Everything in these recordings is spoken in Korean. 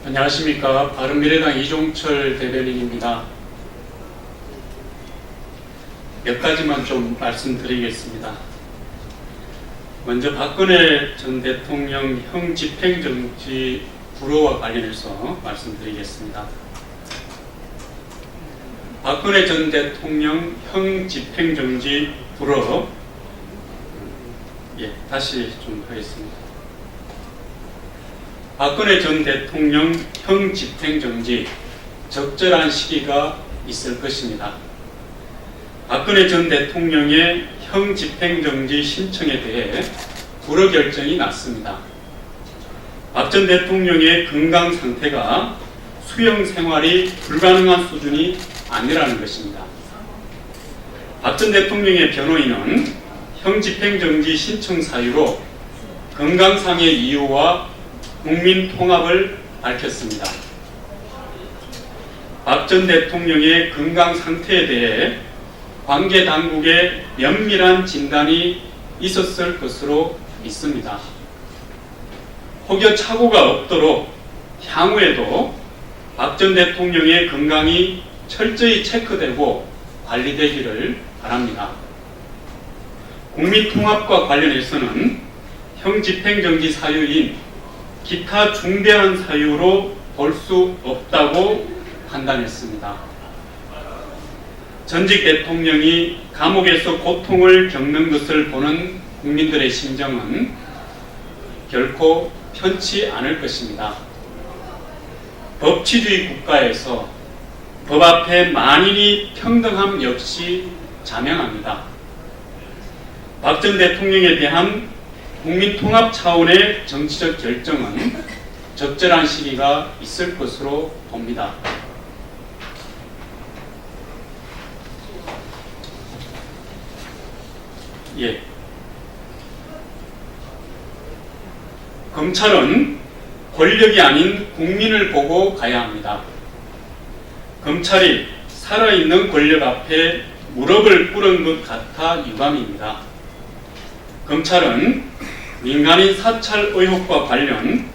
안녕하십니까. 바른미래당 이종철 대변인입니다. 몇 가지만 좀 말씀드리겠습니다. 먼저 박근혜 전 대통령 형 집행정지 불허와 관련해서 말씀드리겠습니다. 박근혜 전 대통령 형 집행정지 불허, 다시 좀 하겠습니다. 박근혜 전 대통령 형 집행정지 적절한 시기가 있을 것입니다. 박근혜 전 대통령의 형 집행정지 신청에 대해 불허 결정이 났습니다. 박 전 대통령의 건강 상태가 수용 생활이 불가능한 수준이 아니라는 것입니다. 박 전 대통령의 변호인은 형 집행정지 신청 사유로 건강상의 이유와 국민 통합을 밝혔습니다. 박 전 대통령의 건강 상태에 대해 관계 당국의 면밀한 진단이 있었을 것으로 믿습니다. 혹여 착오가 없도록 향후에도 박 전 대통령의 건강이 철저히 체크되고 관리되기를 바랍니다. 국민 통합과 관련해서는 형 집행정지 사유인 기타 중대한 사유로 볼 수 없다고 판단했습니다. 전직 대통령이 감옥에서 고통을 겪는 것을 보는 국민들의 심정은 결코 편치 않을 것입니다. 법치주의 국가에서 법 앞에 만인이 평등함 역시 자명합니다. 박 전 대통령에 대한 국민 통합 차원의 정치적 결정은 적절한 시기가 있을 것으로 봅니다. 검찰은 권력이 아닌 국민을 보고 가야 합니다. 검찰이 살아있는 권력 앞에 무릎을 꿇은 것 같아 유감입니다. 검찰은 민간인 사찰 의혹과 관련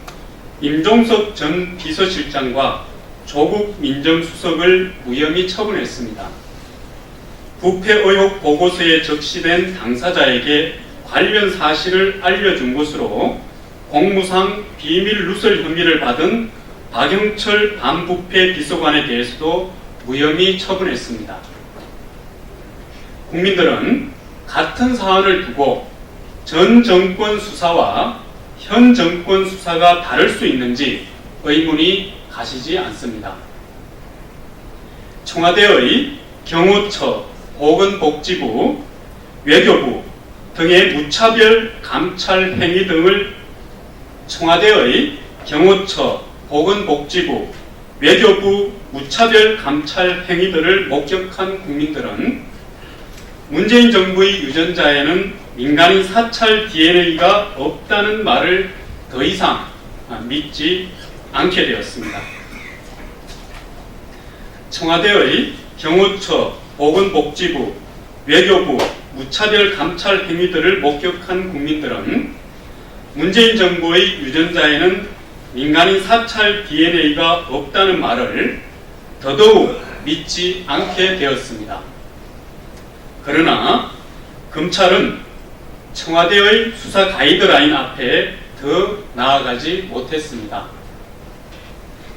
임종석 전 비서실장과 조국 민정수석을 무혐의 처분했습니다. 부패 의혹 보고서에 적시된 당사자에게 관련 사실을 알려준 것으로 공무상 비밀 누설 혐의를 받은 박영철 반부패 비서관에 대해서도 무혐의 처분했습니다. 국민들은 같은 사안을 두고 전 정권 수사와 현 정권 수사가 다를 수 있는지 의문이 가시지 않습니다. 청와대의 경호처, 보건복지부, 외교부 등의 무차별 감찰 행위 등을 청와대의 경호처, 보건복지부, 외교부 무차별 감찰 행위들을 목격한 국민들은 문재인 정부의 유전자에는 민간인 사찰 DNA가 없다는 말을 더 이상 믿지 않게 되었습니다. 청와대의 경호처, 보건복지부, 외교부 무차별 감찰 행위들을 목격한 국민들은 문재인 정부의 유전자에는 민간인 사찰 DNA가 없다는 말을 더더욱 믿지 않게 되었습니다. 그러나 검찰은 청와대의 수사 가이드라인 앞에 더 나아가지 못했습니다.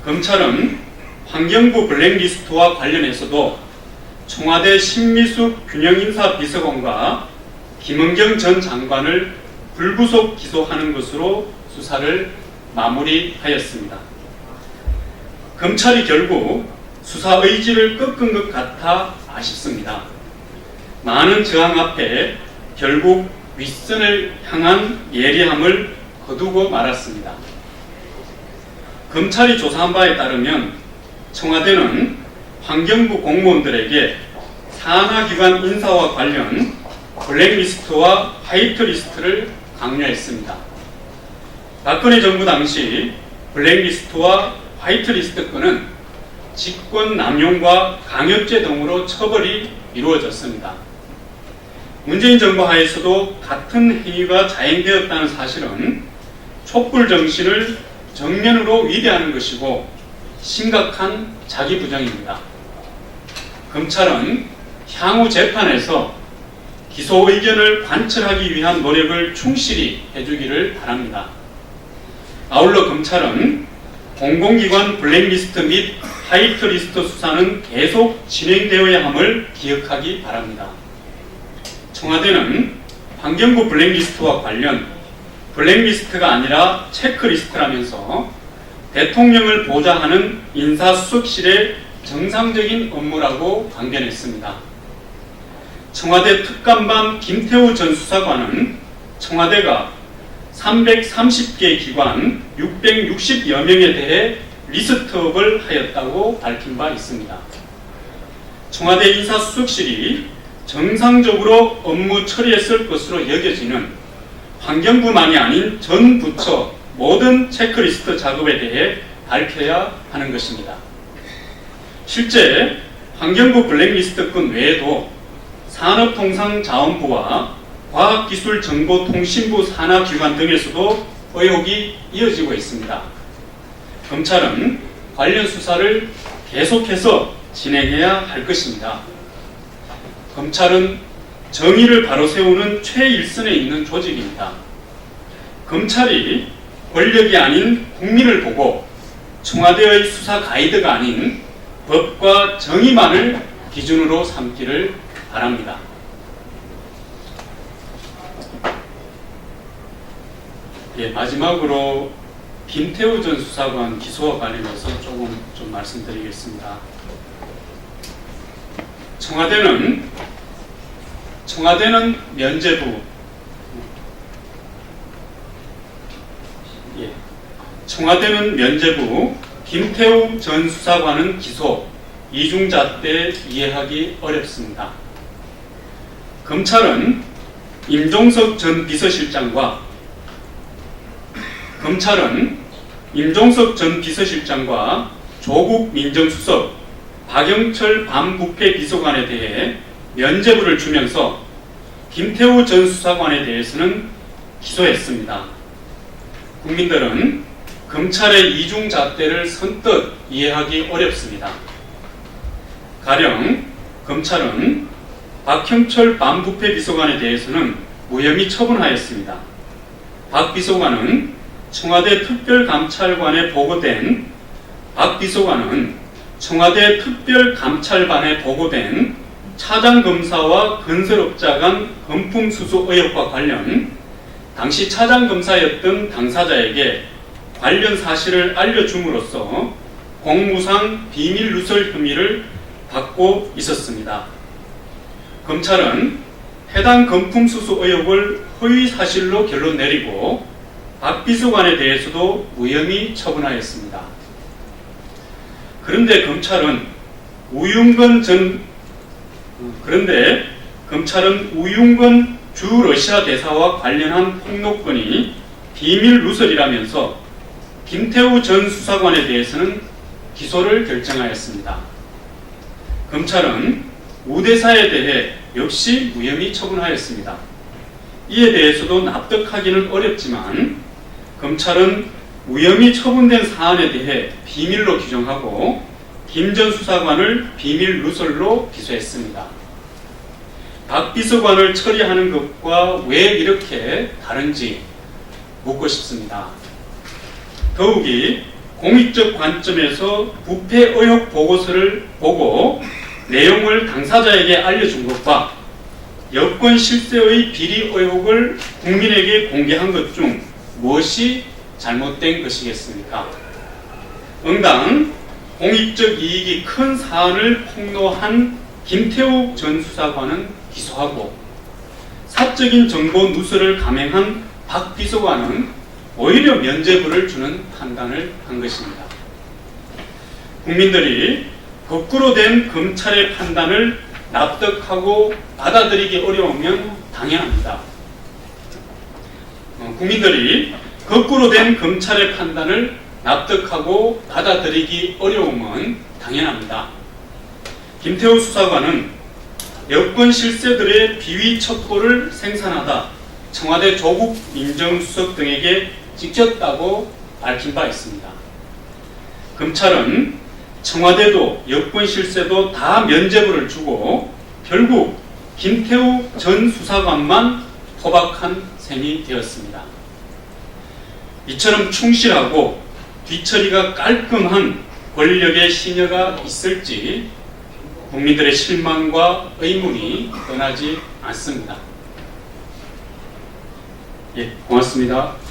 검찰은 환경부 블랙리스트와 관련해서도 청와대 신미숙 균형인사 비서관과 김은경 전 장관을 불구속 기소하는 것으로 수사를 마무리하였습니다. 검찰이 결국 수사 의지를 꺾은 것 같아 아쉽습니다. 많은 저항 앞에 결국 윗선을 향한 예리함을 거두고 말았습니다. 검찰이 조사한 바에 따르면 청와대는 환경부 공무원들에게 산하기관 인사와 관련 블랙리스트와 화이트리스트를 강요했습니다. 박근혜 정부 당시 블랙리스트와 화이트리스트 건은 직권 남용과 강요죄 등으로 처벌이 이루어졌습니다. 문재인 정부 하에서도 같은 행위가 자행되었다는 사실은 촛불 정신을 정면으로 위대하는 것이고 심각한 자기 부정입니다. 검찰은 향후 재판에서 기소 의견을 관철하기 위한 노력을 충실히 해주기를 바랍니다. 아울러 검찰은 공공기관 블랙리스트 및 화이트리스트 수사는 계속 진행되어야 함을 기억하기 바랍니다. 청와대는 환경부 블랙리스트와 관련 블랙리스트가 아니라 체크리스트라면서 대통령을 보좌하는 인사수석실의 정상적인 업무라고 강변했습니다. 청와대 특감반 김태우 전 수사관은 청와대가 330개 기관 660여 명에 대해 리스트업을 하였다고 밝힌 바 있습니다. 청와대 인사수석실이 정상적으로 업무 처리했을 것으로 여겨지는 환경부만이 아닌 전 부처 모든 체크리스트 작업에 대해 밝혀야 하는 것입니다. 실제 환경부 블랙리스트건 외에도 산업통상자원부와 과학기술정보통신부 산하기관 등에서도 의혹이 이어지고 있습니다. 검찰은 관련 수사를 계속해서 진행해야 할 것입니다. 검찰은 정의를 바로 세우는 최일선에 있는 조직입니다. 검찰이 권력이 아닌 국민을 보고 청와대의 수사 가이드가 아닌 법과 정의만을 기준으로 삼기를 바랍니다. 마지막으로 김태우 전 수사관 기소와 관련해서 조금 말씀드리겠습니다. 청와대는 면제부, 청와대는 면제부, 김태우 전 수사관은 기소, 이중잣대 이해하기 어렵습니다. 검찰은 임종석 전 비서실장과 조국 민정수석, 박영철 반부패 비서관에 대해 면제부를 주면서 김태우 전 수사관에 대해서는 기소했습니다. 국민들은 검찰의 이중잣대를 선뜻 이해하기 어렵습니다. 가령 검찰은 박형철 반부패 비서관에 대해서는 무혐의 처분하였습니다. 박 비서관은 청와대 특별감찰관에 보고된 차장검사와 건설업자 간 금품수수 의혹과 관련 당시 차장검사였던 당사자에게 관련 사실을 알려줌으로써 공무상 비밀누설 혐의를 받고 있었습니다. 검찰은 해당 금품수수 의혹을 허위사실로 결론 내리고 박 비서관에 대해서도 무혐의 처분하였습니다. 그런데 검찰은 우윤건 주 러시아 대사와 관련한 폭로건이 비밀 누설이라면서 김태우 전 수사관에 대해서는 기소를 결정하였습니다. 검찰은 우 대사에 대해 역시 무혐의 처분하였습니다. 이에 대해서도 납득하기는 어렵지만 검찰은 무혐의 처분된 사안에 대해 비밀로 규정하고 김 전 수사관을 비밀 누설로 기소했습니다. 박 비서관을 처리하는 것과 왜 이렇게 다른지 묻고 싶습니다. 더욱이 공익적 관점에서 부패 의혹 보고서를 보고 내용을 당사자에게 알려준 것과 여권 실세의 비리 의혹을 국민에게 공개한 것 중 무엇이 잘못된 것이겠습니까? 응당 공익적 이익이 큰 사안을 폭로한 김태우 전 수사관은 기소하고 사적인 정보 누설을 감행한 박 비서관은 오히려 면죄부를 주는 판단을 한 것입니다. 국민들이 거꾸로 된 검찰의 판단을 납득하고 받아들이기 어려우면 당연합니다. 국민들이 거꾸로 된 검찰의 판단을 납득하고 받아들이기 어려움은 당연합니다. 김태우 수사관은 여권 실세들의 비위 첩보를 생산하다 청와대 조국 민정수석 등에게 찍혔다고 밝힌 바 있습니다. 검찰은 청와대도 여권 실세도 다 면죄부를 주고 결국 김태우 전 수사관만 포박한 셈이 되었습니다. 이처럼 충실하고 뒤처리가 깔끔한 권력의 신여가 있을지 국민들의 실망과 의문이 떠나지 않습니다. 예, 고맙습니다.